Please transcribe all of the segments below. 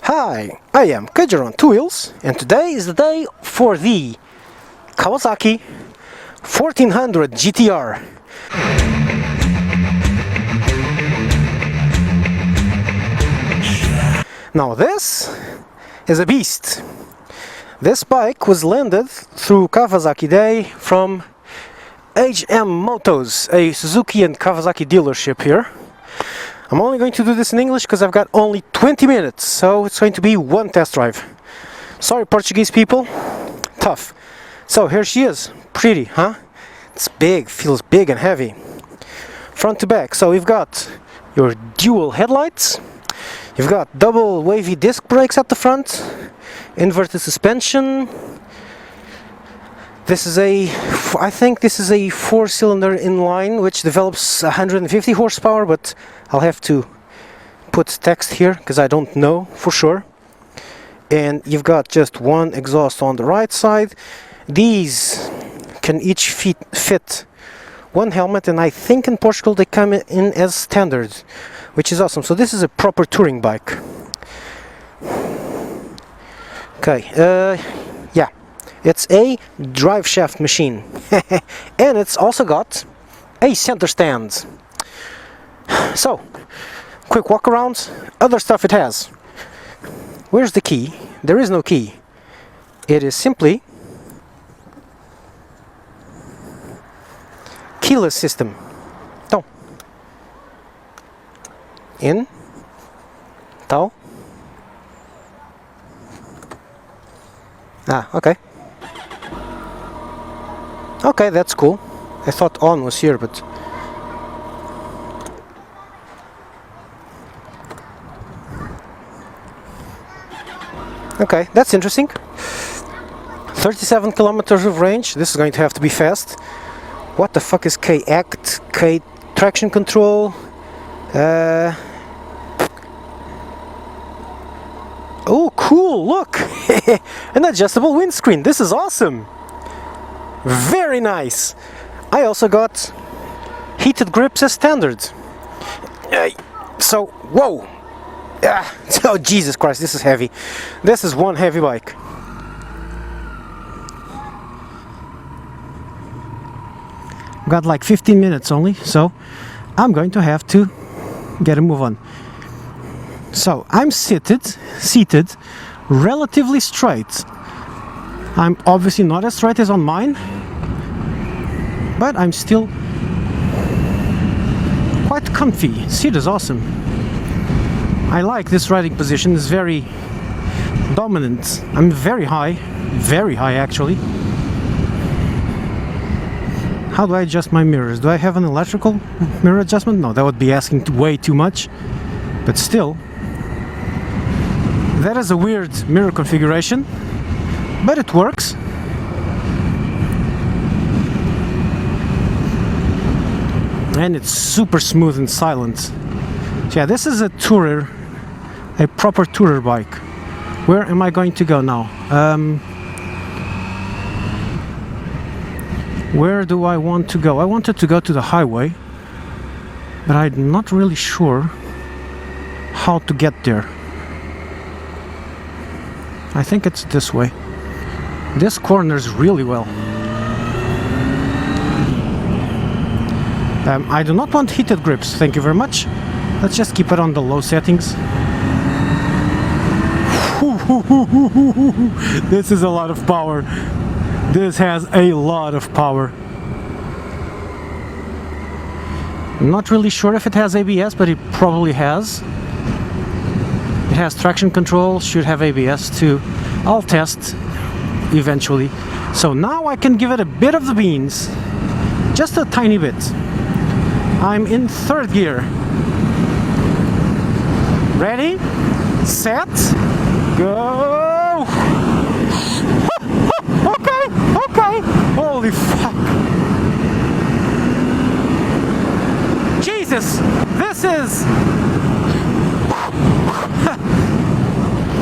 Hi, I am Kajer on Two Wheels, and today is the day for the Kawasaki 1400 GTR. Now this is a beast. This bike was landed through Kawasaki Day from HM Motos, a Suzuki and Kawasaki dealership here. I'm only going to do this in English because I've got only 20 minutes, so it's going to be one test drive. Sorry, Portuguese people, tough. So here she is, pretty, huh? It's big, feels big and heavy. Front to back, so we've got your dual headlights, you've got double wavy disc brakes at the front, inverted suspension. I think this is a 4-cylinder inline which develops 150 horsepower, but I'll have to put text here because I don't know for sure. And you've got just one exhaust on the right side. These can each fit one helmet, and I think in Portugal they come in as standard, which is awesome. So this is a proper touring bike. Okay, yeah. It's a drive shaft machine and it's also got a center stand. So, quick walk around. Other stuff it has. Where's the key? There is no key. It is simply keyless system. Então, in, tal. Ah, okay. Okay, that's cool. I thought on was here, but... Okay, that's interesting. 37 kilometers of range. This is going to have to be fast. What the fuck is K-Act? K traction control. Oh, cool, look! An adjustable windscreen. This is awesome. Very nice. I also got heated grips as standard. So, whoa! Oh, Jesus Christ, this is heavy. This is one heavy bike. Got like 15 minutes only, so I'm going to have to get a move on. So, I'm seated relatively straight. I'm obviously not as straight as on mine, but I'm still quite comfy. Seat is awesome. I like this riding position, it's very dominant. I'm very high actually. How do I adjust my mirrors? Do I have an electrical mirror adjustment? No, that would be asking way too much, but still. That is a weird mirror configuration, but it works. And it's super smooth and silent. So yeah, this is a tourer, a proper tourer bike. Where am I going to go now? Where do I want to go? I wanted to go to the highway, but I'm not really sure how to get there. I think it's this way. This corners really well. I do not want heated grips, thank you very much. Let's just keep it on the low settings. This is a lot of power. This has a lot of power. I'm not really sure if it has ABS, but it probably has. It has traction control, should have ABS too. I'll test eventually. So now I can give it a bit of the beans. Just a tiny bit. I'm in third gear. Ready, set, go! Okay. Holy fuck. Jesus, this is...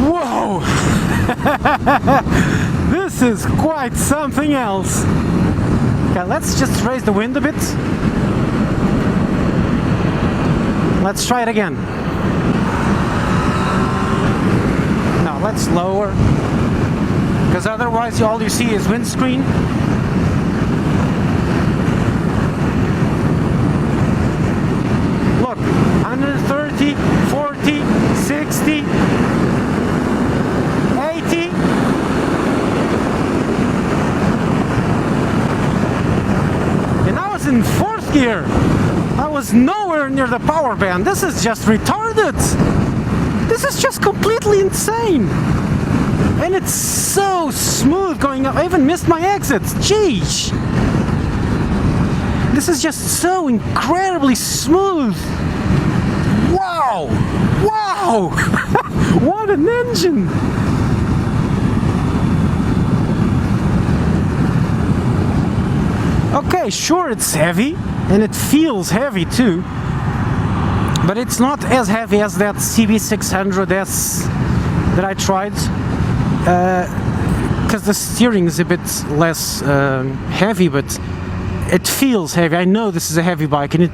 Whoa! This is quite something else. Okay, let's just raise the wind a bit. Let's try it again. lot slower, because otherwise all you see is windscreen. Look, 130, 40, 60, 80. And I was in 4th gear. I was nowhere near the power band. This is just retarded. This is just completely insane. And it's so smooth going up. I even missed my exits. Jeez. This is just so incredibly smooth. Wow. Wow. What an engine. Okay, sure, it's heavy. And it feels heavy too. But it's not as heavy as that CB600S that I tried, because the steering is a bit less heavy, but it feels heavy. I know this is a heavy bike and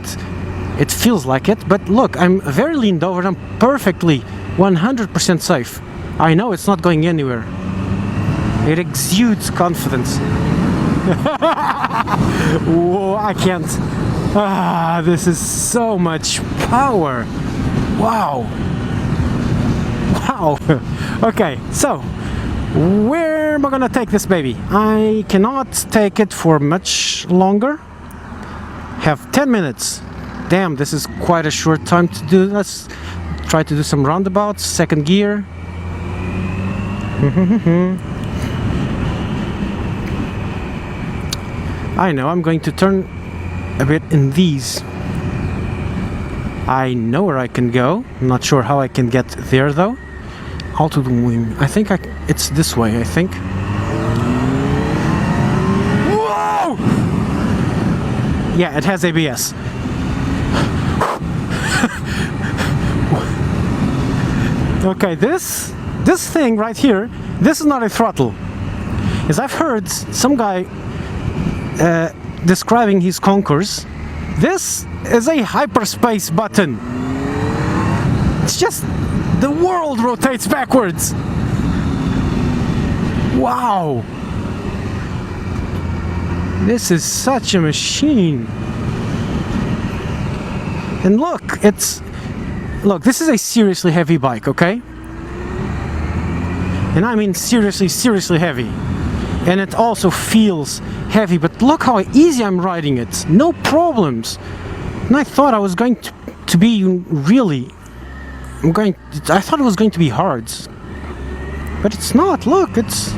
it feels like it, but look, I'm very leaned over, I'm perfectly 100% safe. I know it's not going anywhere. It exudes confidence. Whoa, I can't. Ah, this is so much power. Wow. Wow. Okay, so where am I gonna take this baby? I cannot take it for much longer. Have 10 minutes. Damn, this is quite a short time to do. Let's try to do some roundabouts. 2nd gear. I know, I'm going to turn a bit in these. I know where I can go. I'm not sure how I can get there though. Alto the wing. I think it's this way, I think. Whoa! Yeah, it has ABS. Okay, this thing right here, this is not a throttle. As I've heard some guy describing his Concours, this is a hyperspace button. It's just the world rotates backwards. Wow, this is such a machine. And look, this is a seriously heavy bike, okay? And I mean seriously heavy. And it also feels heavy, but look how easy I'm riding it. No problems. And I thought I was going to be really... I thought it was going to be hard. But it's not. Look, it's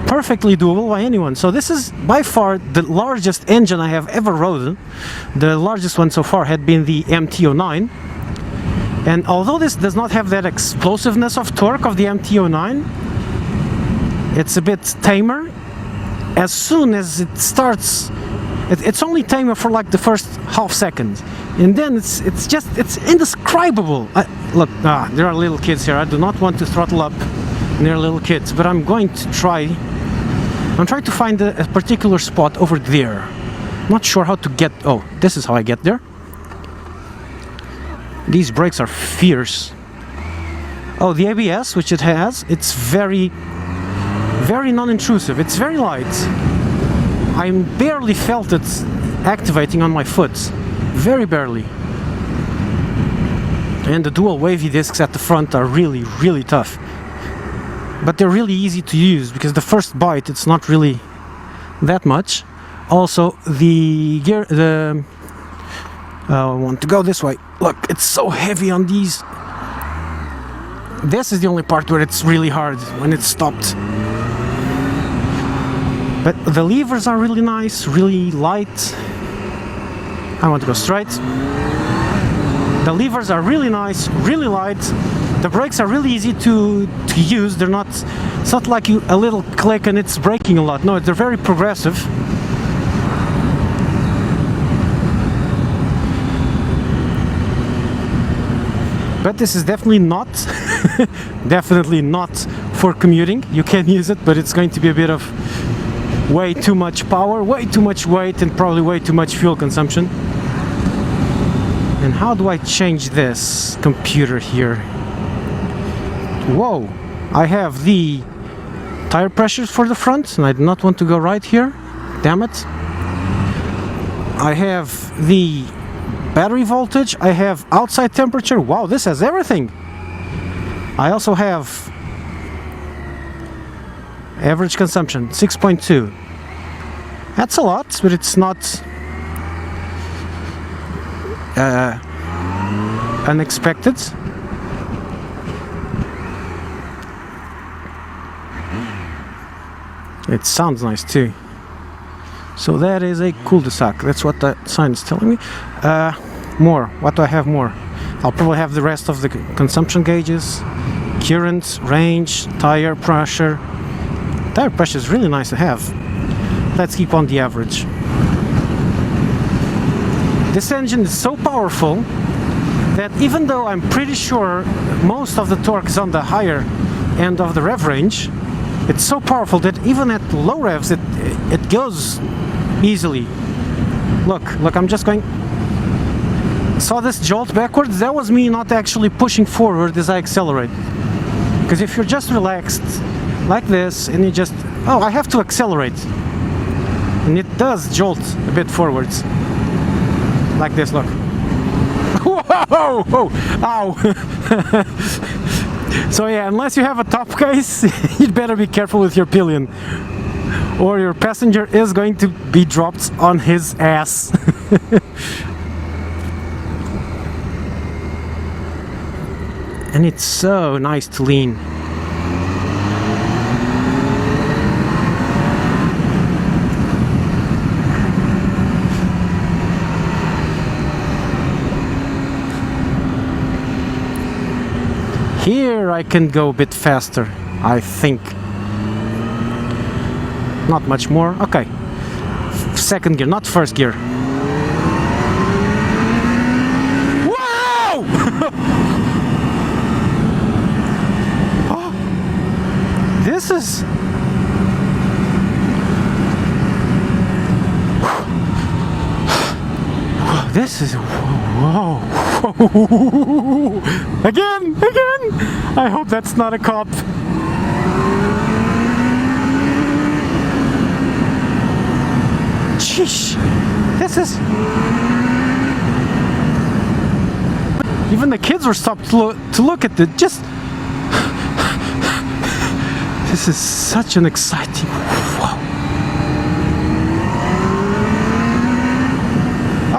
perfectly doable by anyone. So this is by far the largest engine I have ever ridden. The largest one so far had been the MT-09. And although this does not have that explosiveness of torque of the MT-09, it's a bit tamer. As soon as it starts, it's only tamer for like the first half second, and then it's indescribable. Look, there are little kids here. I do not want to throttle up near little kids, but I'm going to try. I'm trying to find a particular spot over there. Not sure how to get. Oh, this is how I get there. These brakes are fierce. Oh, the ABS, which it has, it's very non-intrusive. It's very light. I barely felt it activating on my foot. Very barely. And the dual wavy discs at the front are really tough. But they're really easy to use because the first bite, it's not really that much. Also, the gear, I want to go this way. Look, it's so heavy on these. This is the only part where it's really hard when it's stopped. But the levers are really nice, really light. I want to go straight. The levers are really nice, really light. The brakes are really easy to use. They're not, it's not like a little click and it's braking a lot. No, they're very progressive. But this is definitely not, definitely not for commuting. You can use it, but it's going to be a bit of way too much power, way too much weight, and probably way too much fuel consumption. And how do I change this computer here? Whoa, I have the tire pressures for the front, and I do not want to go right here. Damn it. I have the battery voltage. I have outside temperature. Wow, this has everything. I also have average consumption, 6.2. That's a lot, but it's not unexpected. It sounds nice too. So that is a cul-de-sac. That's what that sign is telling me. More. What do I have more? I'll probably have the rest of the consumption gauges, current, range, tire pressure. Tire pressure is really nice to have. Let's keep on the average. This engine is so powerful that even though I'm pretty sure most of the torque is on the higher end of the rev range, it's so powerful that even at low revs it goes easily. Look, I'm just going. Saw this jolt backwards? That was me not actually pushing forward as I accelerate. Because if you're just relaxed like this and you just, oh, I have to accelerate, and it does jolt a bit forwards like this. Look. Whoa! Whoa! Ow! So yeah, unless you have a top case, you'd better be careful with your pillion, or your passenger is going to be dropped on his ass. And it's so nice to lean. Here I can go a bit faster, I think. Not much more. Okay. Second gear, not first gear. Wow! Oh, this is... This is... Whoa! Again! I hope that's not a cop. Sheesh! This is... Even the kids were stopped to look at it. Just... This is such an exciting... Wow.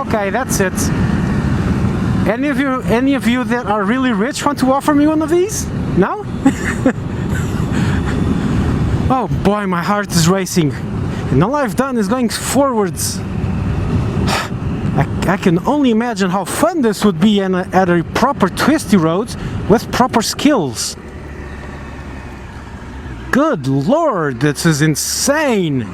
Okay, that's it. Any of you that are really rich want to offer me one of these? No? Oh boy, my heart is racing. And all I've done is going forwards. I can only imagine how fun this would be at a proper twisty road with proper skills. Good lord, this is insane!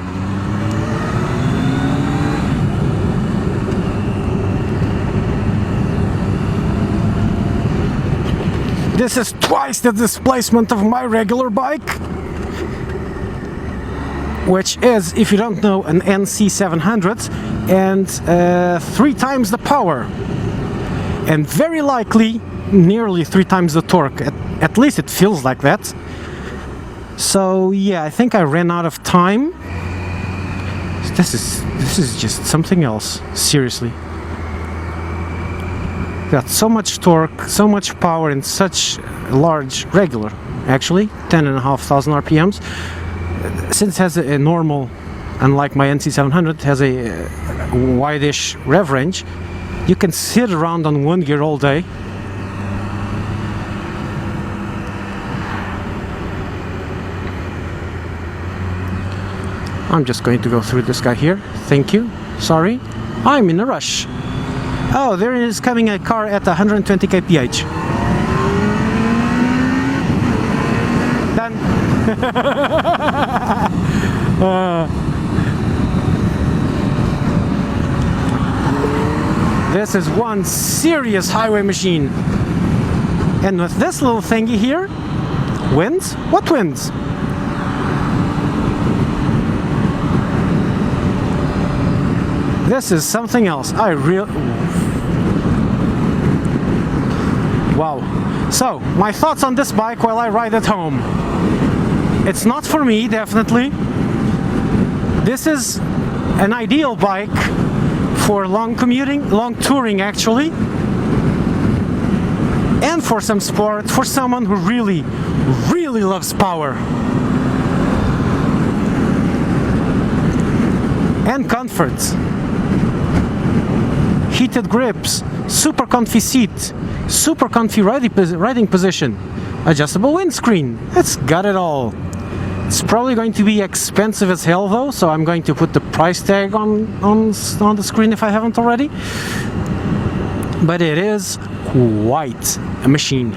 This is twice the displacement of my regular bike, which is, if you don't know, an NC700, and 3 times the power, and very likely nearly 3 times the torque. At least it feels like that. So yeah, I think I ran out of time. This is just something else. Seriously. Got so much torque, so much power, and such large regular, actually 10,500 RPMs. Since it has a normal, unlike my NC700, it has a wide-ish rev range, you can sit around on one gear all day. I'm just going to go through this guy here. Thank you. Sorry. I'm in a rush. Oh, there is coming a car at 120 kph. Done. This is one serious highway machine. And with this little thingy here, winds? What winds? This is something else. Wow. So, my thoughts on this bike while I ride it home. It's not for me, definitely. This is an ideal bike for long commuting, long touring actually, and for some sport, for someone who really, really loves power and comfort. Heated grips, super comfy seat, super comfy riding position, adjustable windscreen. It's got it all. It's probably going to be expensive as hell though, so I'm going to put the price tag on the screen if I haven't already. But it is quite a machine.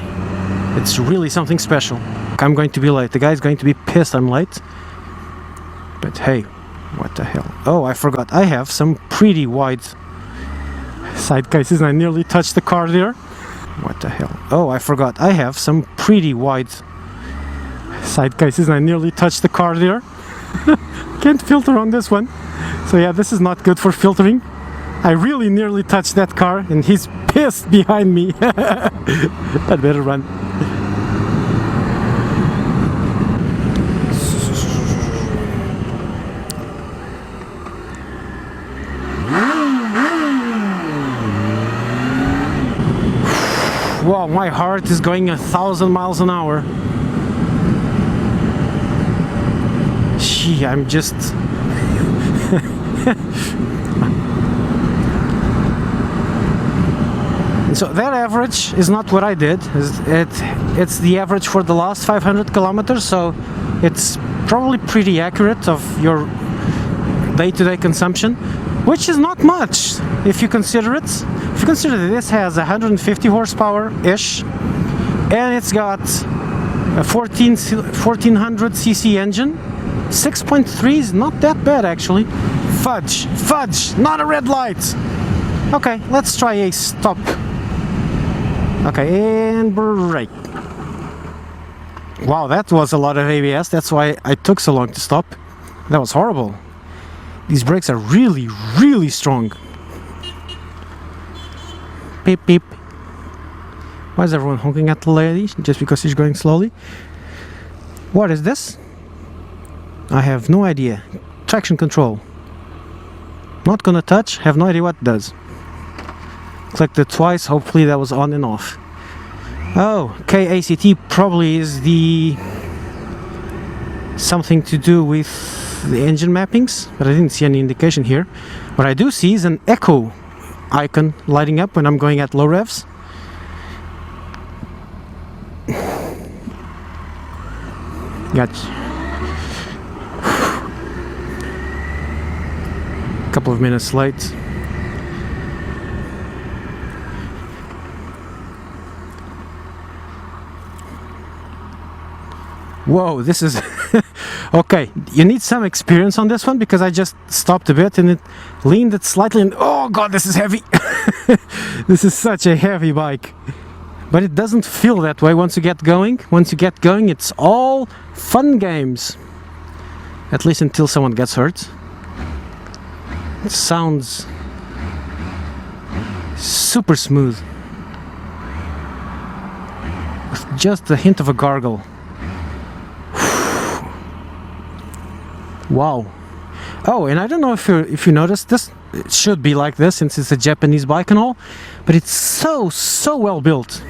It's really something special. I'm going to be late. The guy's going to be pissed I'm late. But hey, what the hell? Oh, I forgot. I have some pretty wide side cases and I nearly touched the car there. What the hell? Oh, I forgot. I have some pretty wide side cases and I nearly touched the car there. Can't filter on this one. So yeah, this is not good for filtering. I really nearly touched that car and he's pissed behind me. I'd better run. Wow, my heart is going 1,000 miles an hour. Gee, I'm just... So that average is not what I did. It's the average for the last 500 kilometers, so it's probably pretty accurate of your day-to-day consumption, which is not much if you consider it. If you consider that this has 150 horsepower-ish, and it's got a 1400 cc engine. 6.3 is not that bad actually. Fudge, not a red light. Okay, let's try a stop. Okay, and brake. Wow, that was a lot of ABS. That's why I took so long to stop. That was horrible. These brakes are really, really strong. Beep, beep. Why is everyone honking at the lady just because she's going slowly? What is this? I have no idea. Traction control. Not gonna touch, have no idea what it does. Clicked it twice, hopefully that was on and off. Oh, KACT probably is the... something to do with the engine mappings, but I didn't see any indication here. What I do see is an echo icon lighting up when I'm going at low revs. Gotcha. Couple of minutes late. Whoa, this is okay. You need some experience on this one because I just stopped a bit and it leaned it slightly and oh god, this is heavy. This is such a heavy bike, but it doesn't feel that way once you get going. Once you get going, it's all fun games, at least until someone gets hurt. It sounds super smooth with just a hint of a gargle. Wow. Oh, and I don't know if you noticed this. It should be like this since it's a Japanese bike and all, but it's so well built.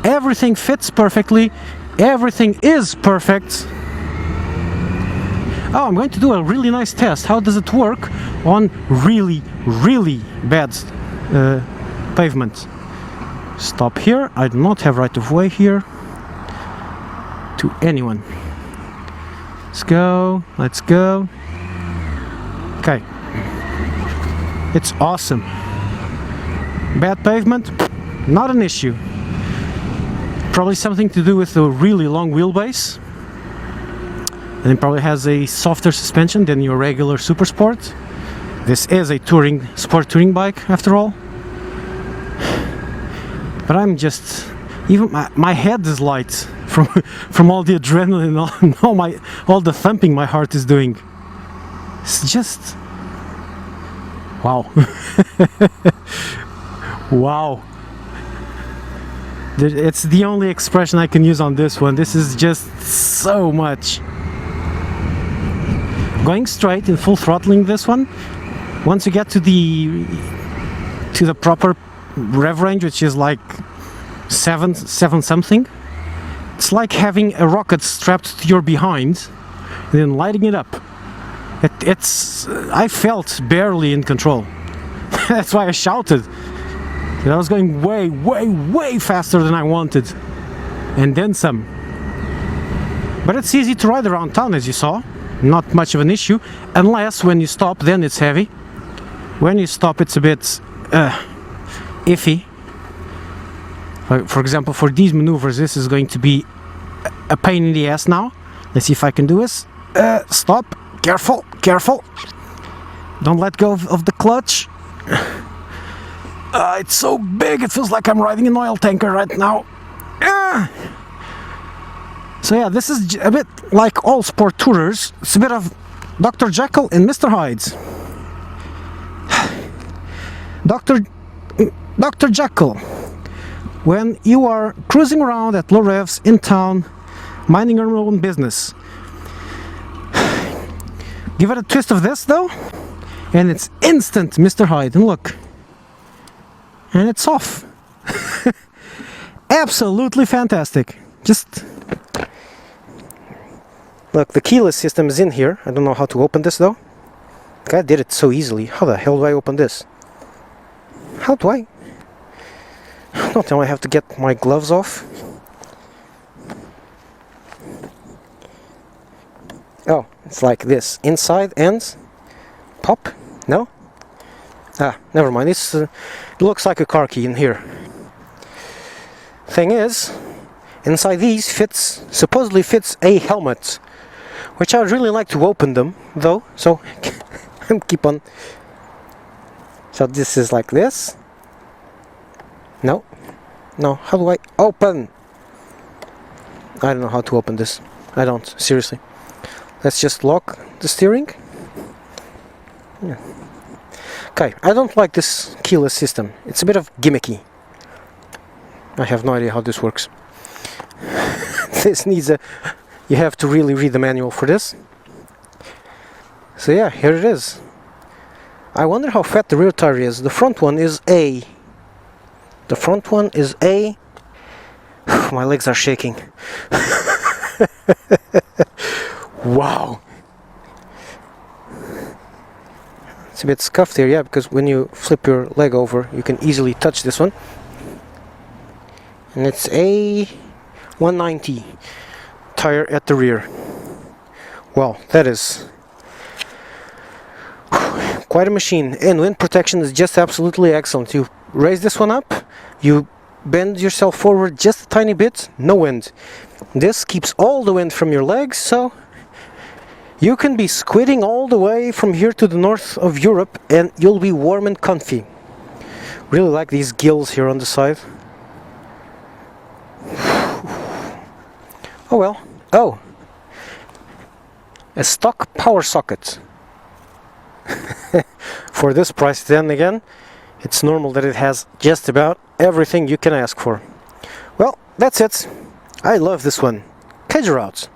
Everything fits perfectly. Everything is perfect. Oh, I'm going to do a really nice test. How does it work on really bad pavement? Stop here. I do not have right of way here to anyone. Let's go. Okay. It's awesome. Bad pavement, not an issue. Probably something to do with the really long wheelbase. And it probably has a softer suspension than your regular Super Sport. This is a sport touring bike after all. But I'm just, even my head is light from all the adrenaline and all the thumping my heart is doing. It's just wow. Wow. It's the only expression I can use on this one. This is just so much. Going straight in full throttling this one, once you get to the proper rev range, which is like 7 something, it's like having a rocket strapped to your behind and then lighting it up. I felt barely in control. That's why I shouted. I was going way, way, way faster than I wanted, and then some. But it's easy to ride around town, as you saw. Not much of an issue, unless when you stop, then it's heavy. When you stop, it's a bit iffy. For example, for these maneuvers, this is going to be a pain in the ass now. Let's see if I can do this. Stop. Careful, careful. Don't let go of the clutch. It's so big, it feels like I'm riding an oil tanker right now. So yeah, this is a bit like all sport tourers. It's a bit of Dr. Jekyll and Mr. Hyde. Dr. Jekyll, when you are cruising around at low revs in town, minding your own business. Give it a twist of this though, and it's instant Mr. Hyde. And look. And it's off. Absolutely fantastic. Just look, the keyless system is in here. I don't know how to open this though. The guy did it so easily. How the hell do I open this? How do I? Don't tell me I have to get my gloves off. Oh, it's like this. Inside and pop? No? Ah, never mind. This looks like a car key in here. Thing is, inside these supposedly fits a helmet, which I would really like to open them though. So keep on. So this is like this. No, no. How do I open? I don't know how to open this. I don't, seriously. Let's just lock the steering. Yeah. Okay, I don't like this keyless system. It's a bit of gimmicky. I have no idea how this works. This needs you have to really read the manual for this. So yeah, here it is. I wonder how fat the rear tire is. The front one is A. The front one is A. My legs are shaking. Wow. It's a bit scuffed here, yeah, because when you flip your leg over, you can easily touch this one. And it's a 190 tire at the rear. Wow, that is quite a machine. And wind protection is just absolutely excellent. You raise this one up, you bend yourself forward just a tiny bit, no wind. This keeps all the wind from your legs, so you can be squidding all the way from here to the north of Europe and you'll be warm and comfy. Really like these gills here on the side. Oh well. Oh! A stock power socket. For this price, then again, it's normal that it has just about everything you can ask for. Well, that's it. I love this one. Kedger out.